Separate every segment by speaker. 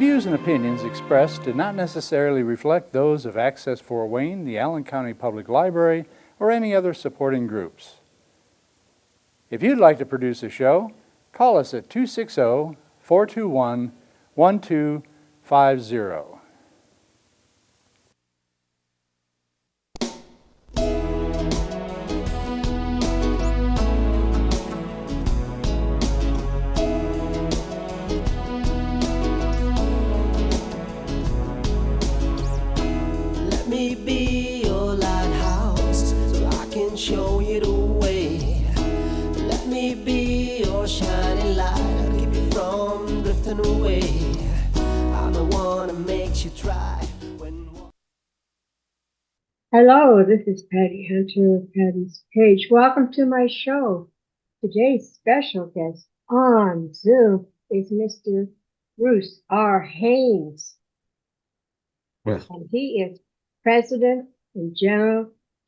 Speaker 1: views and opinions expressed do not necessarily reflect those of Access Fort Wayne, the Allen County Public Library, or any other supporting groups. If you'd like to produce a show, call us at 260-421-1250.
Speaker 2: Let me be your lighthouse so I can show you the way. Let me be your shining light, I'll keep you from drifting away. I'm the one that makes you try when...
Speaker 3: Hello, this is Patty Hunter of Patty's Page. Welcome to my show. Today's special guest on Zoom is Mr. Bruce R. Haines.
Speaker 4: Well,
Speaker 3: And he is President and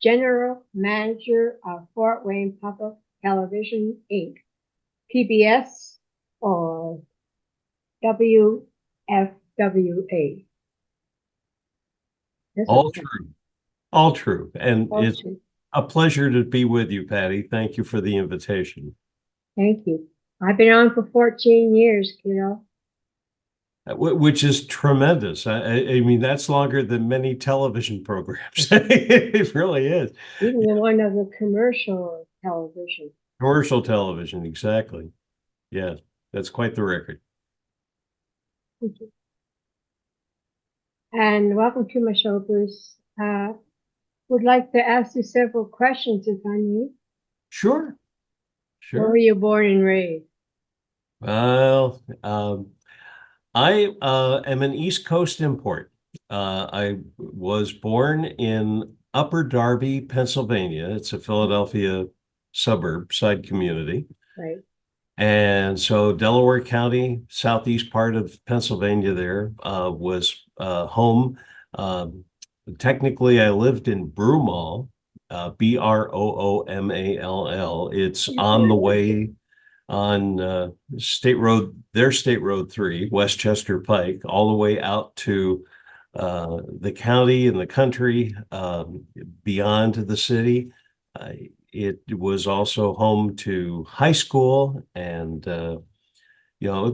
Speaker 3: General Manager of Fort Wayne Public Television, Inc., PBS or WFWA.
Speaker 4: all true. All true. And
Speaker 3: All
Speaker 4: it's
Speaker 3: true.
Speaker 4: a pleasure to be with you, Patty. Thank you for the invitation.
Speaker 3: Thank you. I've been on for 14 years, kiddo.
Speaker 4: Which is tremendous. I mean, that's longer than many television programs. It really is.
Speaker 3: Even the one of the commercial television.
Speaker 4: Commercial television, exactly. Yeah, that's quite the record.
Speaker 3: Thank you. And welcome to my show, Bruce. Would like to ask you several questions if I may.
Speaker 4: Sure.
Speaker 3: Where were you born and raised?
Speaker 4: Well, I am an East Coast import. I was born in Upper Darby, Pennsylvania. It's a Philadelphia suburb, side community.
Speaker 3: Right.
Speaker 4: And so Delaware County, southeast part of Pennsylvania there, was home. Technically, I lived in Broomall, Broomall. It's on the way on State Road, their State Road 3, Westchester Pike, all the way out to the county and the country beyond the city. It was also home to high school and,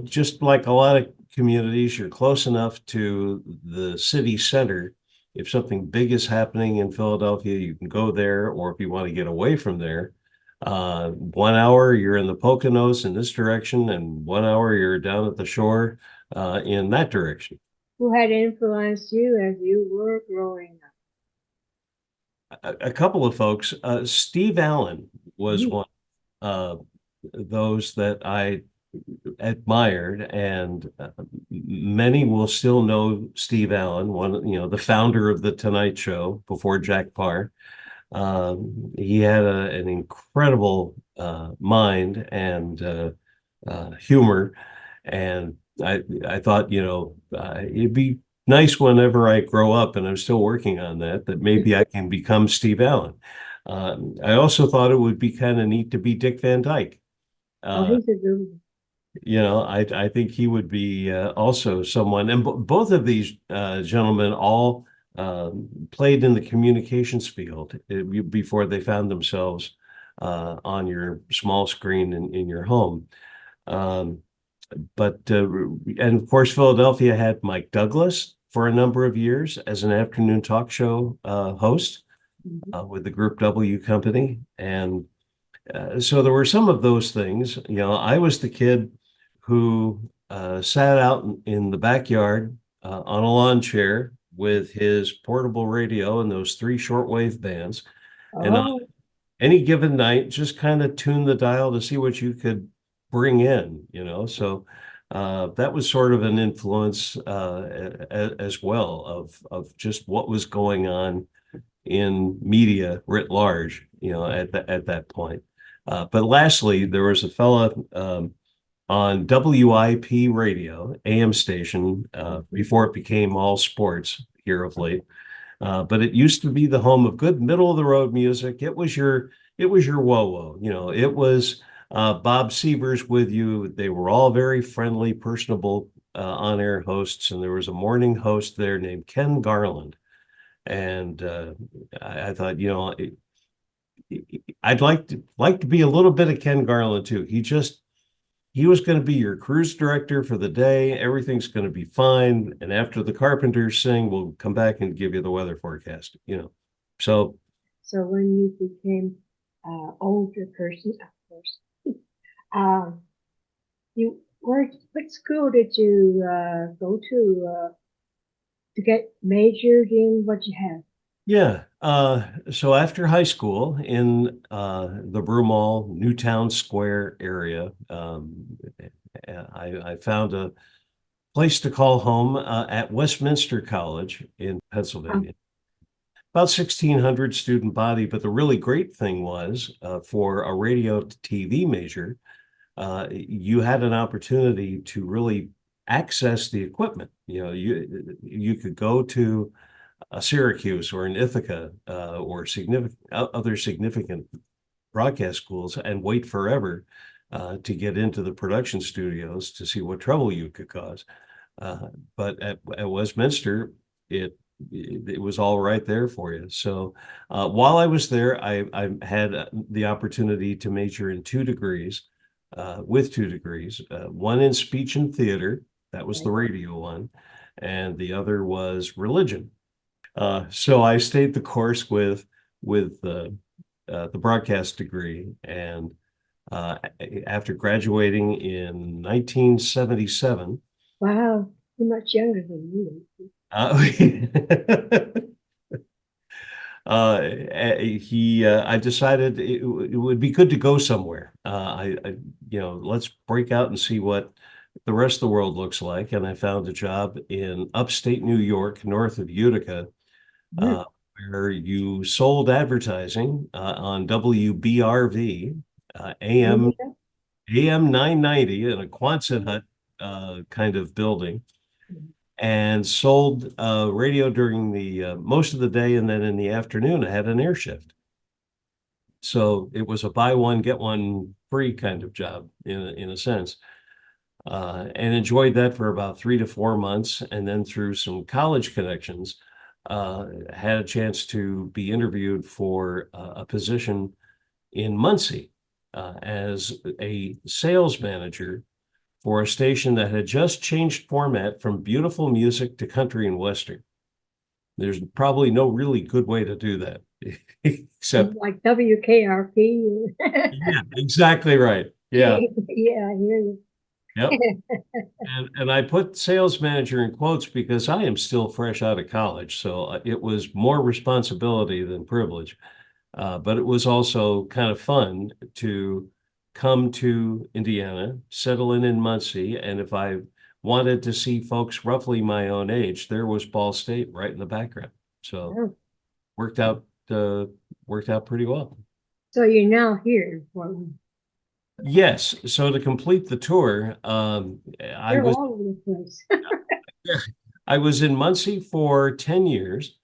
Speaker 4: just like a lot of communities, you're close enough to the city center. If something big is happening in Philadelphia, you can go there, or if you want to get away from there, 1 hour you're in the Poconos in this direction, and 1 hour you're down at the shore in that direction.
Speaker 3: Who had influenced you as you were growing up?
Speaker 4: A couple of folks. Steve Allen was one of those that I admired, and many will still know Steve Allen, the founder of the Tonight Show before Jack Parr. He had an incredible mind and humor, and I thought, it'd be nice whenever I grow up, and I'm still working on that maybe I can become Steve Allen. I also thought it would be kind of neat to be Dick Van Dyke.
Speaker 3: He's a good one.
Speaker 4: I think he would be also someone, and both of these gentlemen all played in the communications field before they found themselves on your small screen in your home. And of course, Philadelphia had Mike Douglas for a number of years as an afternoon talk show host with the Group W company. And so there were some of those things. I was the kid who sat out in the backyard on a lawn chair with his portable radio and those 3 shortwave bands. And on any given night, just kind of tune the dial to see what you could bring in, So that was sort of an influence as well of just what was going on in media writ large, at that point. But lastly, there was a fella on WIP radio, AM station, before it became all sports here of late. But it used to be the home of good middle of the road music. It was your whoa-whoa. It was Bob Sievers with you. They were all very friendly, personable on-air hosts, and there was a morning host there named Ken Garland. And I thought, I'd like to be a little bit of Ken Garland too. He was going to be your cruise director for the day. Everything's going to be fine. And after the Carpenters sing, we'll come back and give you the weather forecast, So
Speaker 3: So when you became older person, of course, what school did you go to get majored in what you have?
Speaker 4: yeah. So after high school in the Broomall, Newtown Square area, I found a place to call home at Westminster College in Pennsylvania. About 1,600 student body, but the really great thing was for a radio to TV major, you had an opportunity to really access the equipment. You could go to a Syracuse or an Ithaca or other significant broadcast schools and wait forever to get into the production studios to see what trouble you could cause. But at Westminster, it was all right there for you. So while I was there, I had the opportunity to major in 2 degrees, with 2 degrees, one in speech and theater, that was the radio one, and the other was religion. So I stayed the course with the broadcast degree, and after graduating in 1977.
Speaker 3: Wow, you're much younger than me.
Speaker 4: I decided it would be good to go somewhere. Let's break out and see what the rest of the world looks like. And I found a job in upstate New York, north of Utica, where you sold advertising on WBRV, AM 990 in a Quonset hut kind of building, and sold radio during the most of the day, and then in the afternoon I had an air shift. So it was a buy one get one free kind of job in a sense, and enjoyed that for about 3 to 4 months, and then through some college connections, had a chance to be interviewed for a position in Muncie as a sales manager for a station that had just changed format from beautiful music to country and western. There's probably no really good way to do that, except
Speaker 3: like WKRP.
Speaker 4: Yeah, exactly right. Yeah.
Speaker 3: Yeah, I hear you.
Speaker 4: Yep. And I put sales manager in quotes because I am still fresh out of college, so it was more responsibility than privilege. But it was also kind of fun to come to Indiana, settle in Muncie, and if I wanted to see folks roughly my own age, there was Ball State right in the background. So worked out pretty well.
Speaker 3: So you're now here in Portland.
Speaker 4: Yes. So to complete the tour,
Speaker 3: You're all over the place.
Speaker 4: I was in Muncie for 10 years.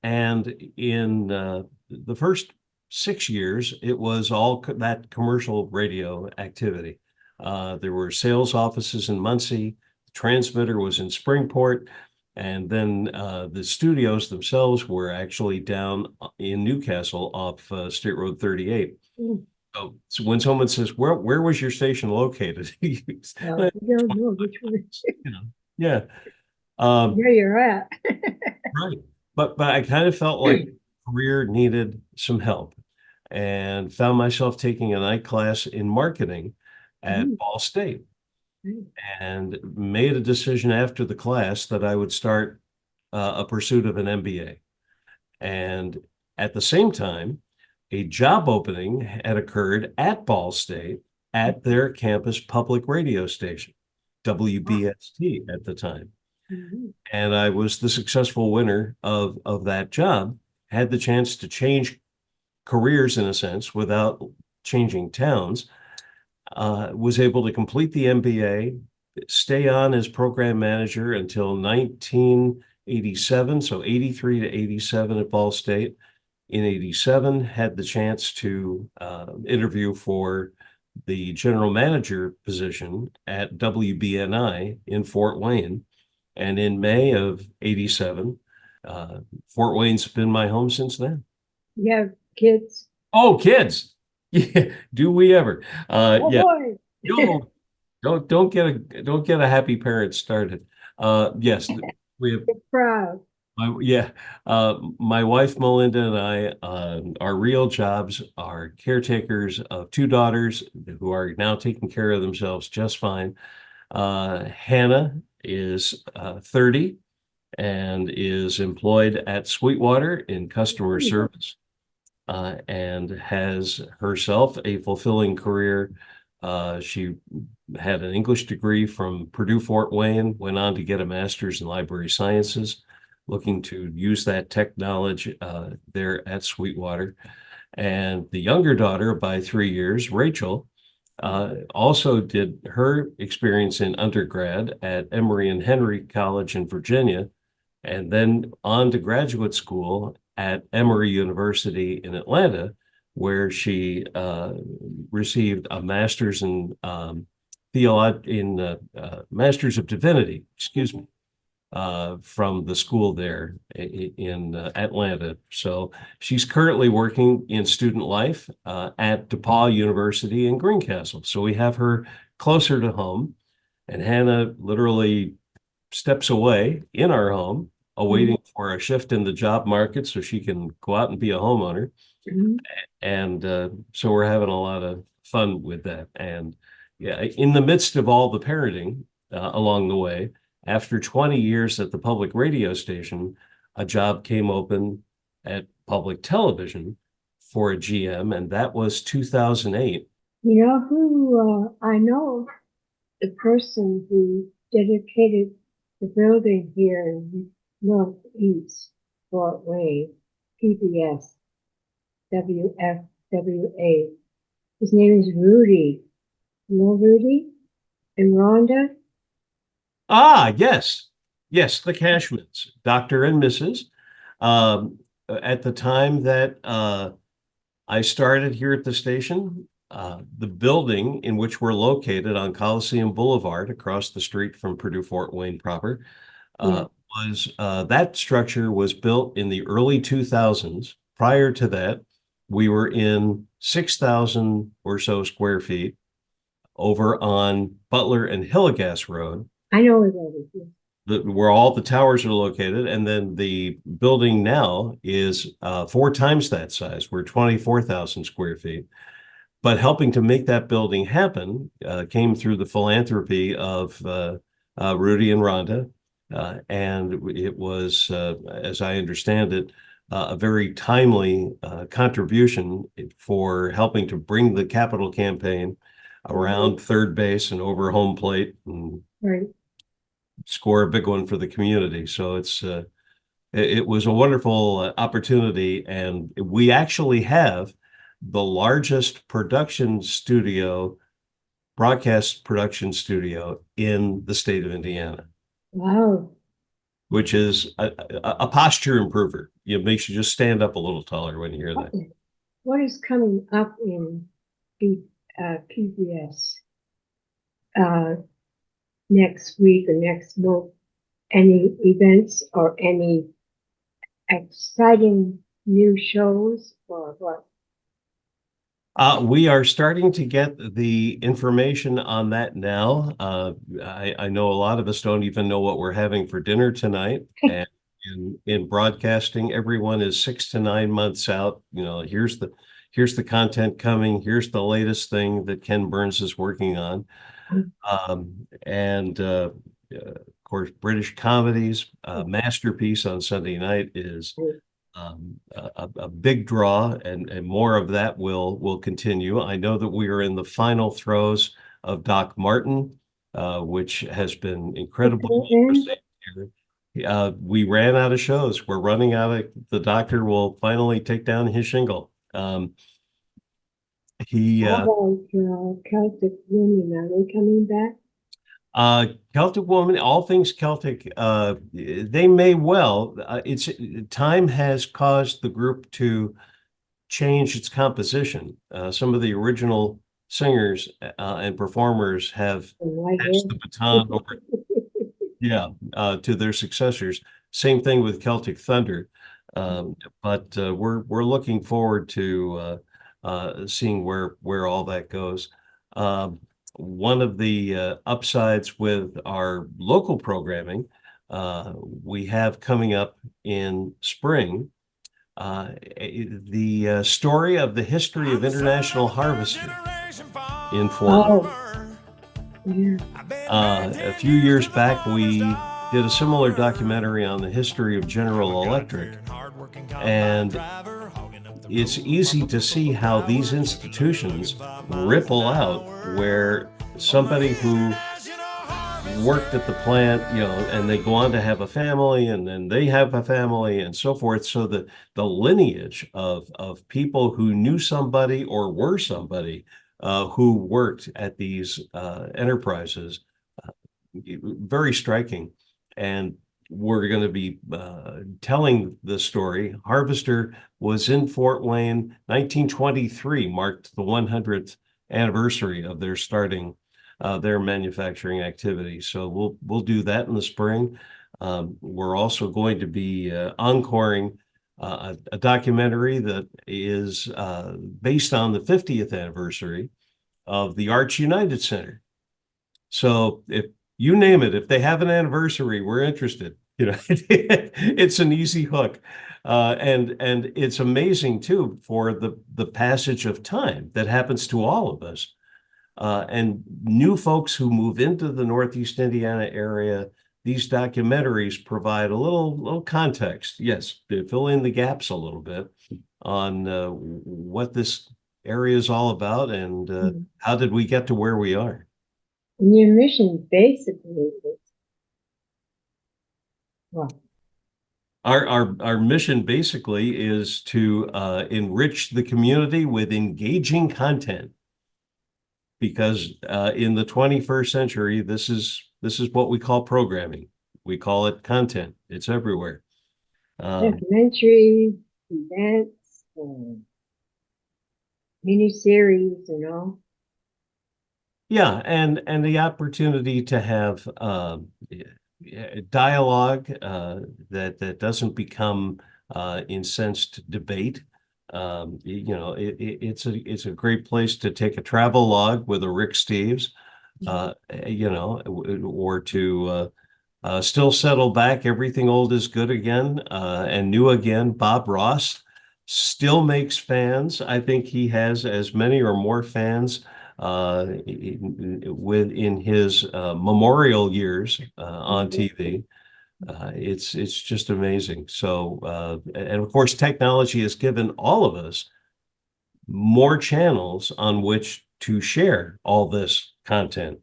Speaker 4: And in the first 6 years, it was all that commercial radio activity. There were sales offices in Muncie, the transmitter was in Springport, and then the studios themselves were actually down in Newcastle off State Road 38. So when someone says, where was your station located?
Speaker 3: You don't know which one.
Speaker 4: Yeah.
Speaker 3: Where you're at.
Speaker 4: Right. But I kind of felt like career needed some help, and found myself taking a night class in marketing at Ball State, and made a decision after the class that I would start a pursuit of an MBA. And at the same time, a job opening had occurred at Ball State at their campus public radio station, WBST at the time. And I was the successful winner of that job, had the chance to change careers in a sense without changing towns, was able to complete the MBA, stay on as program manager until 1987, so 83 to 87 at Ball State. In 87, had the chance to interview for the general manager position at WBNI in Fort Wayne. And in May of '87, Fort Wayne's been my home since then.
Speaker 3: You have kids?
Speaker 4: Oh, kids. Yeah, do we ever?
Speaker 3: Oh
Speaker 4: Yeah.
Speaker 3: boy.
Speaker 4: No, don't get a happy parent started. Yes, we have
Speaker 3: Proud.
Speaker 4: my wife Melinda and I, our real jobs are caretakers of two daughters who are now taking care of themselves just fine. Hannah is 30 and is employed at Sweetwater in customer service, and has herself a fulfilling career. She had an English degree from Purdue Fort Wayne, went on to get a master's in library sciences, looking to use that tech knowledge there at Sweetwater. And the younger daughter by 3 years, Rachel, also did her experience in undergrad at Emory and Henry College in Virginia, and then on to graduate school at Emory University in Atlanta, where she received a master's in Masters of Divinity, excuse me, from the school there in Atlanta. So she's currently working in student life at DePauw University in Greencastle. So we have her closer to home, and Hannah literally steps away in our home, awaiting for a shift in the job market so she can go out and be a homeowner.
Speaker 3: Mhm.
Speaker 4: And so we're having a lot of fun with that. And yeah, in the midst of all the parenting along the way, after 20 years at the public radio station, a job came open at public television for a GM, and that was 2008.
Speaker 3: You know who, I know the person who dedicated the building here in Northeast Fort Wayne, PBS, WFWA. His name is Rudy. You know Rudy? And Rhonda?
Speaker 4: Ah, yes. Yes, the Cashmans, Dr. and Mrs. At the time that I started here at the station, the building in which we're located on Coliseum Boulevard across the street from Purdue Fort Wayne proper was that structure was built in the early 2000s. Prior to that, we were in 6,000 or so square feet over on Butler and Hillegas Road,
Speaker 3: I know where that is.
Speaker 4: where all the towers are located. And then the building now is 4 times that size. We're 24,000 square feet. But helping to make that building happen came through the philanthropy of Rudy and Rhonda. And it was, as I understand it, a very timely contribution for helping to bring the capital campaign around third base and over home plate and
Speaker 3: Right.
Speaker 4: score a big one for the community. So it was a wonderful opportunity, and we actually have the largest broadcast production studio in the state of Indiana,
Speaker 3: Wow.
Speaker 4: which is a posture improver. It makes you just stand up a little taller when you hear that.
Speaker 3: What is coming up in PBS next week or next month? Any events or any exciting new shows or what?
Speaker 4: We are starting to get the information on that now. I know a lot of us don't even know what we're having for dinner tonight. And in broadcasting, everyone is 6 to 9 months out. You know, here's the content coming. Here's the latest thing that Ken Burns is working on. And of course, British comedies, Masterpiece on Sunday night is a big draw, and more of that will continue. I know that we are in the final throes of Doc Martin, which has been incredibly well received here. We ran out of shows. We're running out of. The doctor will finally take down his shingle.
Speaker 3: How about Celtic Women? Are they coming back?
Speaker 4: Celtic Woman, all things Celtic, they may well. Time has caused the group to change its composition. Some of the original singers and performers have
Speaker 3: Right
Speaker 4: passed
Speaker 3: here.
Speaker 4: the baton over, yeah, to their successors. Same thing with Celtic Thunder. But we're looking forward to seeing where all that goes. One of the upsides with our local programming, we have coming up in spring, the story of the history of international harvesting in Fort Wayne.
Speaker 3: Oh, yeah.
Speaker 4: A few years back, we did a similar documentary on the history of General Electric, and it's easy to see how these institutions ripple out, where somebody who worked at the plant, and they go on to have a family, and then they have a family, and so forth. So the lineage of people who knew somebody or were somebody who worked at these enterprises, very striking. And we're going to be telling the story. Harvester was in Fort Wayne. 1923 marked the 100th anniversary of their starting their manufacturing activity. So we'll do that in the spring. We're also going to be encoring a documentary that is based on the 50th anniversary of the Arts United Center. So if you name it, if they have an anniversary, we're interested. It's an easy hook. And it's amazing too for the passage of time that happens to all of us. And new folks who move into the Northeast Indiana area, these documentaries provide a little context. Yes, they fill in the gaps a little bit on what this area is all about and how did we get to where we are.
Speaker 3: And your mission basically is what?
Speaker 4: Our mission basically is to enrich the community with engaging content. Because in the 21st century, this is what we call programming. We call it content. It's everywhere.
Speaker 3: Documentaries, events, miniseries, and all.
Speaker 4: Yeah, and the opportunity to have dialogue that doesn't become incensed debate. It's a great place to take a travel log with a Rick Steves, or to still settle back. Everything old is good again, and new again. Bob Ross still makes fans. I think he has as many or more fans in his memorial years on TV. It's just amazing. So, and of course, technology has given all of us more channels on which to share all this content.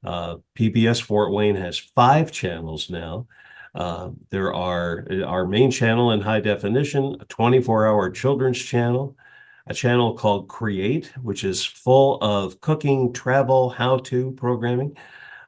Speaker 4: PBS Fort Wayne has 5 channels now. There are our main channel in high definition, a 24-hour children's channel, a channel called Create, which is full of cooking, travel, how-to programming,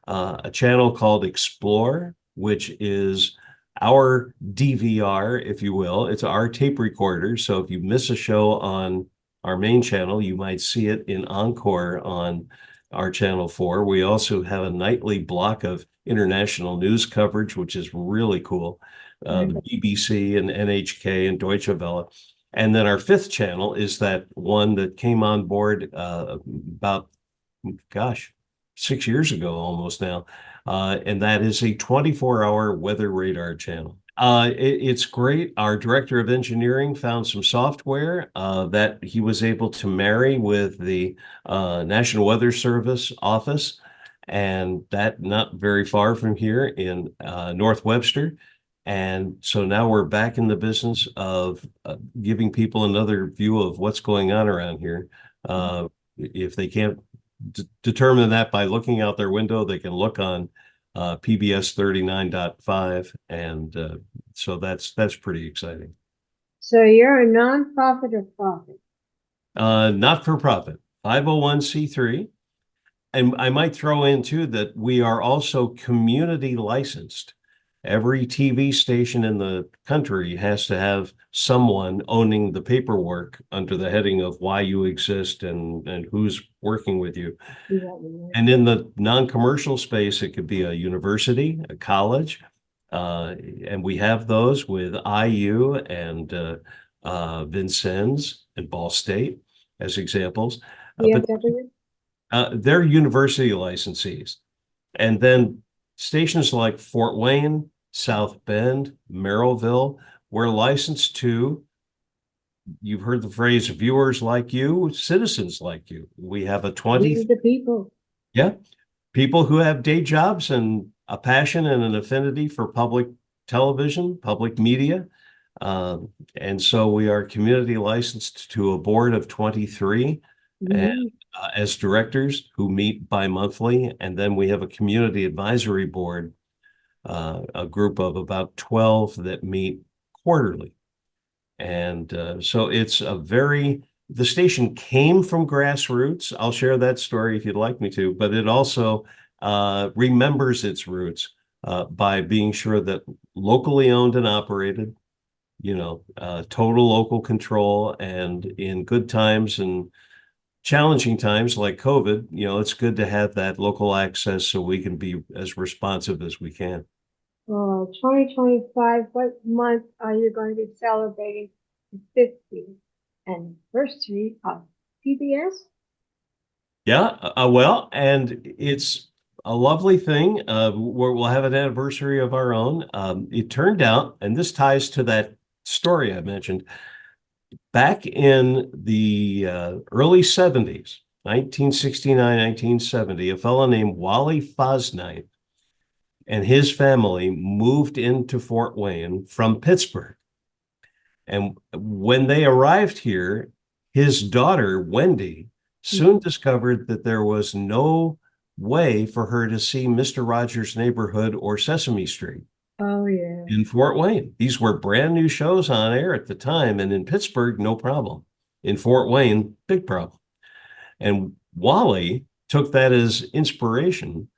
Speaker 4: a channel called Explore, which is our DVR, if you will. It's our tape recorder. So if you miss a show on our main channel, you might see it in Encore on our channel 4. We also have a nightly block of international news coverage, which is really cool. The BBC and NHK and Deutsche Welle. And then our 5th channel is that one that came on board about, 6 years ago almost now. And that is a 24-hour weather radar channel. It's great. Our director of engineering found some software that he was able to marry with the National Weather Service office, and that not very far from here in North Webster. And so now we're back in the business of giving people another view of what's going on around here. If they can't determine that by looking out their window, they can look on PBS39.5, and so that's pretty exciting.
Speaker 3: So you're a nonprofit or profit?
Speaker 4: Not for profit, 501c3. And I might throw in too that we are also community licensed. Every TV station in the country has to have someone owning the paperwork under the heading of why you exist and who's working with you. And in the non-commercial space, it could be a university, a college, and we have those with IU and Vincennes and Ball State as examples. But
Speaker 3: DFW?
Speaker 4: they're university licensees. And then stations like Fort Wayne, South Bend, Merrillville, we're licensed to, you've heard the phrase, viewers like you, citizens like you. We have a 20,
Speaker 3: The people.
Speaker 4: yeah, people who have day jobs and a passion and an affinity for public television, public media. And so we are community licensed to a board of 23 and as directors who meet bi-monthly. And then we have a community advisory board, a group of about 12 that meet quarterly. And so it's the station came from grassroots. I'll share that story if you'd like me to, but it also remembers its roots by being sure that locally owned and operated, total local control, and in good times and challenging times like COVID, it's good to have that local access so we can be as responsive as we can.
Speaker 3: 2025, what month are you going to be celebrating the 50th anniversary of PBS?
Speaker 4: Yeah, well, and it's a lovely thing where we'll have an anniversary of our own. It turned out, and this ties to that story I mentioned, back in the early 70s, 1969, 1970, a fellow named Wally Fosnight and his family moved into Fort Wayne from Pittsburgh. And when they arrived here, his daughter, Wendy, soon discovered that there was no way for her to see Mr. Rogers' Neighborhood or Sesame Street.
Speaker 3: Oh, yeah.
Speaker 4: In Fort Wayne. These were brand new shows on air at the time. And in Pittsburgh, no problem. In Fort Wayne, big problem. And Wally took that as inspiration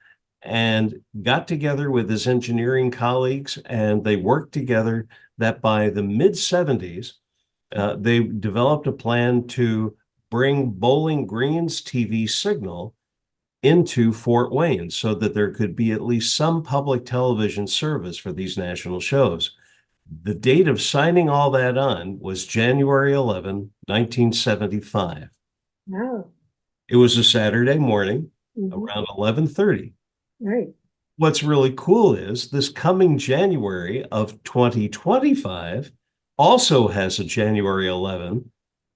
Speaker 4: and got together with his engineering colleagues, and they worked together that by the mid-70s, they developed a plan to bring Bowling Green's TV signal into Fort Wayne so that there could be at least some public television service for these national shows. The date of signing all that on was January 11, 1975.
Speaker 3: Wow.
Speaker 4: It was a Saturday morning around 11:30.
Speaker 3: Right.
Speaker 4: What's really cool is this coming January of 2025 also has a January 11,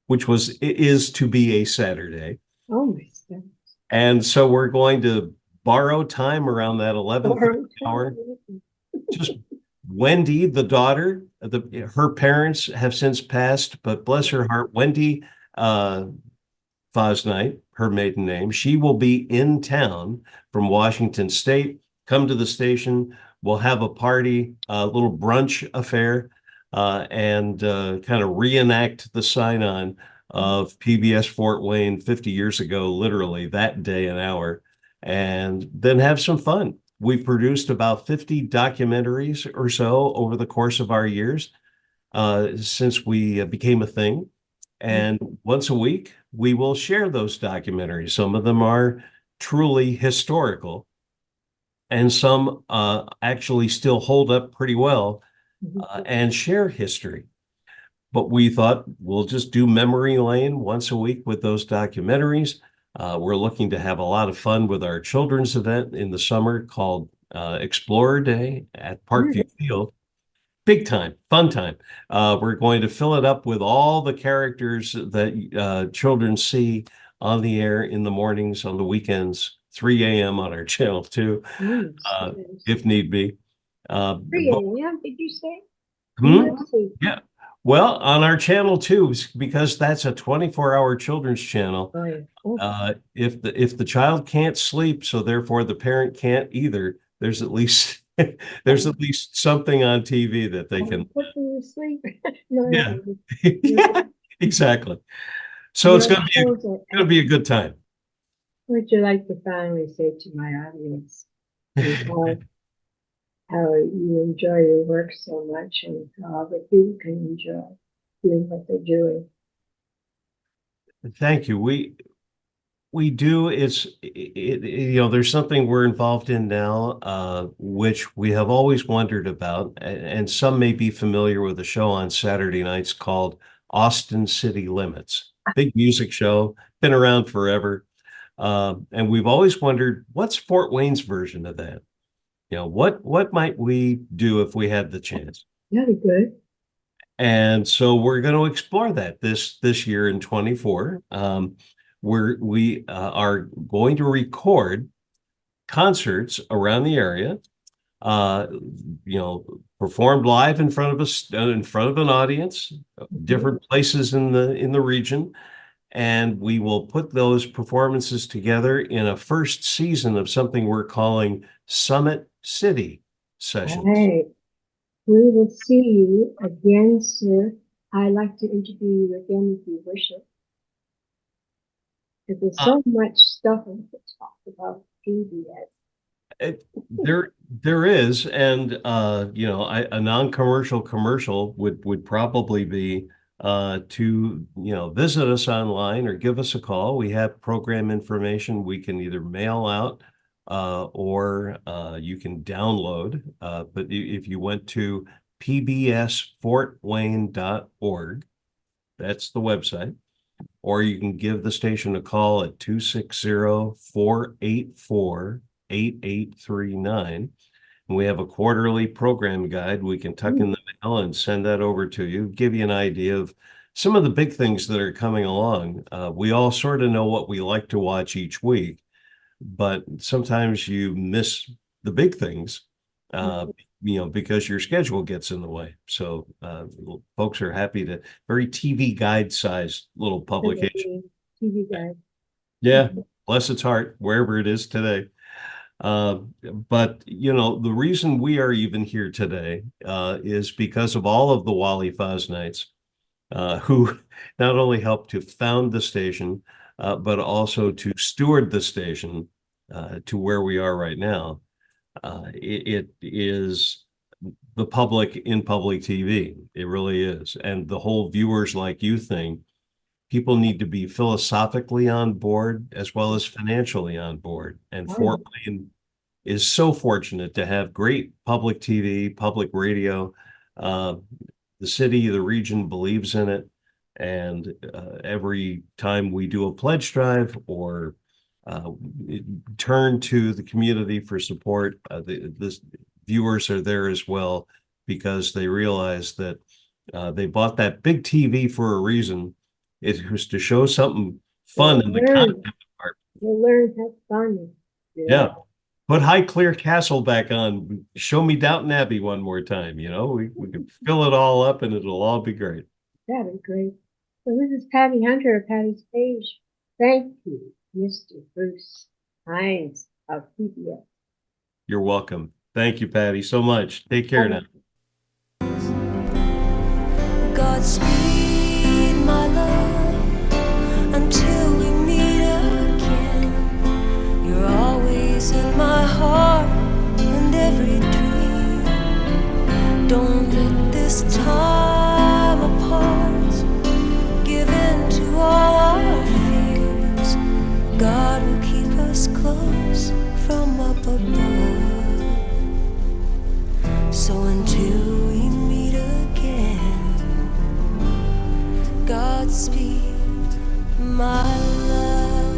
Speaker 4: which is to be a Saturday.
Speaker 3: Oh, my goodness.
Speaker 4: And so we're going to borrow time around that 11:30 hour. Just Wendy, the daughter, her parents have since passed, but bless her heart, Wendy Fosnight, her maiden name, she will be in town from Washington State. Come to the station. We'll have a party, a little brunch affair, and kind of reenact the sign-on of PBS Fort Wayne 50 years ago, literally that day and hour, and then have some fun. We've produced about 50 documentaries or so over the course of our years since we became a thing. And once a week, we will share those documentaries. Some of them are truly historical, and some actually still hold up pretty well and share history. But we thought we'll just do memory lane once a week with those documentaries. We're looking to have a lot of fun with our children's event in the summer called Explorer Day at Parkview Field. Big time, fun time. We're going to fill it up with all the characters that children see on the air in the mornings, on the weekends, 3 a.m. on our channel too, if need be.
Speaker 3: 3 a.m., did you say?
Speaker 4: Yeah. Well, on our channel too, because that's a 24-hour children's channel. If the child can't sleep, so therefore the parent can't either, there's at least something on TV that they can
Speaker 3: put them to sleep.
Speaker 4: Yeah, exactly. So it's going to be a good time.
Speaker 3: What would you like to finally say to my audience? how you enjoy your work so much and how other people can enjoy doing what they're doing.
Speaker 4: Thank you. We do. There's something we're involved in now, which we have always wondered about, and some may be familiar with a show on Saturday nights called Austin City Limits. Big music show, been around forever. And we've always wondered, what's Fort Wayne's version of that? What might we do if we had the chance?
Speaker 3: That'd be good.
Speaker 4: And so we're going to explore that this year in 24. We are going to record concerts around the area, performed live in front of an audience, different places in the region, and we will put those performances together in a first season of something we're calling Summit City Sessions.
Speaker 3: All right. We will see you again, sir. I'd like to interview you again if you wish it. Because there's so much stuff we could talk about PBS.
Speaker 4: There is, and a non-commercial commercial would probably be to visit us online or give us a call. We have program information we can either mail out or you can download. But if you went to pbsfortwayne.org, that's the website, or you can give the station a call at 260-484-8839. And we have a quarterly program guide we can tuck in the mail and send that over to you, give you an idea of some of the big things that are coming along. We all sort of know what we like to watch each week, but sometimes you miss the big things, because your schedule gets in the way. So folks are happy to, very TV guide sized little publication.
Speaker 3: TV guide.
Speaker 4: Yeah, bless its heart, wherever it is today. But the reason we are even here today is because of all of the Wally Fosnites who not only helped to found the station, but also to steward the station to where we are right now. It is the public in public TV. It really is. And the whole viewers like you thing, people need to be philosophically on board as well as financially on board. And Fort Wayne is so fortunate to have great public TV, public radio. The city, the region believes in it. And every time we do a pledge drive or turn to the community for support, the viewers are there as well, because they realize that they bought that big TV for a reason. It was to show something fun in the content part.
Speaker 3: You'll learn how fun.
Speaker 4: Yeah. Put Highclere Castle back on. Show me Downton Abbey one more time. We can fill it all up and it'll all be great.
Speaker 3: That'd be great. So this is Patty Hunter of Patty's Page. Thank you, Mr. Bruce Haines of PBS.
Speaker 4: You're welcome. Thank you, Patty, so much. Take care now.
Speaker 2: Godspeed, my love, until we meet again. You're always in my heart and every dream. Don't let this time apart give in to all our fears. God will keep us close from up above. So until we meet again, Godspeed, my love.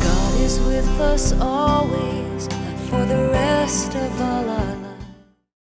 Speaker 2: God is with us always, and for the rest of all our lives.